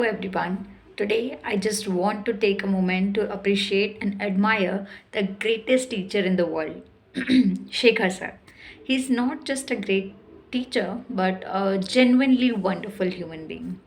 Everyone. Today, I just want to take a moment to appreciate and admire the greatest teacher in the world, Shekhar sir. He's not just a great teacher, but a genuinely wonderful human being.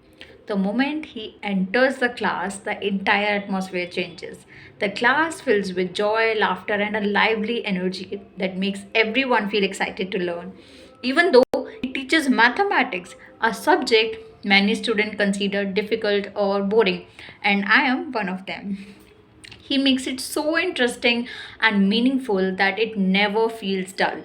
The moment he enters the class, the entire atmosphere changes. The class fills with joy, laughter, and a lively energy that makes everyone feel excited to learn. Even though he teaches mathematics, a subject many students consider difficult or boring, and I am one of them. He makes it so interesting and meaningful that it never feels dull.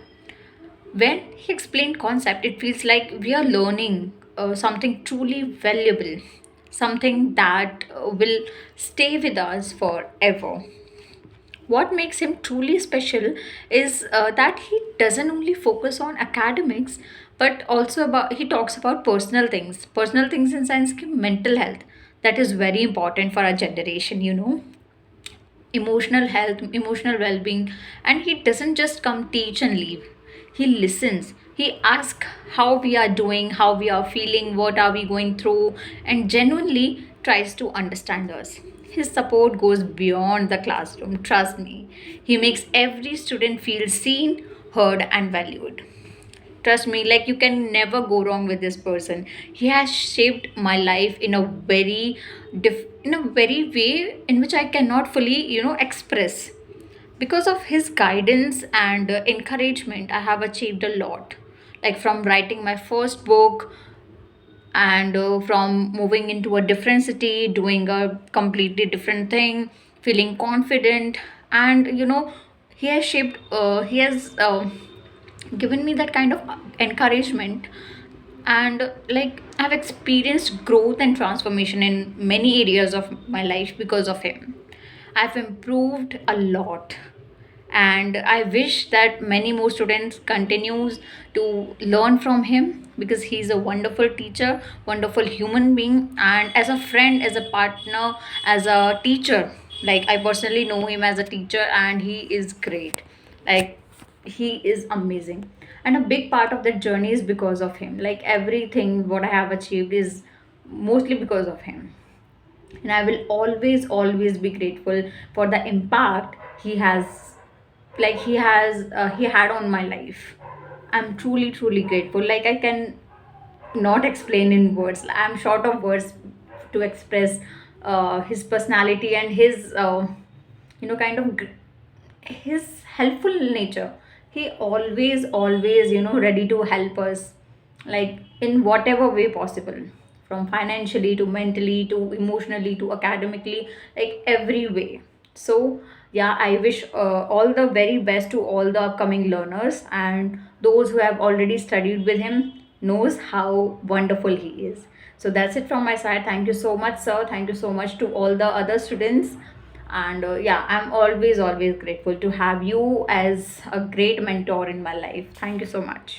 When he explained concept, it feels like we are learning something truly valuable, something that will stay with us forever. What makes him truly special is that he doesn't only focus on academics, but also about he talks about personal things in science ki mental health. That is very important for our generation, emotional health, emotional well being. And he doesn't just come teach and leave, he listens. He asks how we are doing, how we are feeling, what are we going through, and genuinely tries to understand us. His support goes beyond the classroom, trust me. He makes every student feel seen, heard, and valued. Trust me, like you can never go wrong with this person. He has shaped my life in a in a very way in which I cannot fully express. Because of his guidance and encouragement, I have achieved a lot, like from writing my first book, and from moving into a different city, doing a completely different thing, feeling confident. And he has given me that kind of encouragement. And like I've experienced growth and transformation in many areas of my life because of him. I've improved a lot, and I wish that many more students continues to learn from him, because he's a wonderful teacher, wonderful human being, and as a friend, as a partner, as a teacher. Like I personally know him as a teacher, and he is great. Like he is amazing, and a big part of that journey is because of him. Like everything what I have achieved is mostly because of him, and I will always be grateful for the impact he had on my life. I'm truly grateful. Like I can not explain in words. I'm short of words to express his personality and his kind of his helpful nature. He always ready to help us, like in whatever way possible, from financially to mentally to emotionally to academically, like every way. So yeah, I wish all the very best to all the upcoming learners, and those who have already studied with him knows how wonderful he is. So that's it from my side. Thank you so much, sir. Thank you so much to all the other students. And yeah, I'm always grateful to have you as a great mentor in my life. Thank you so much.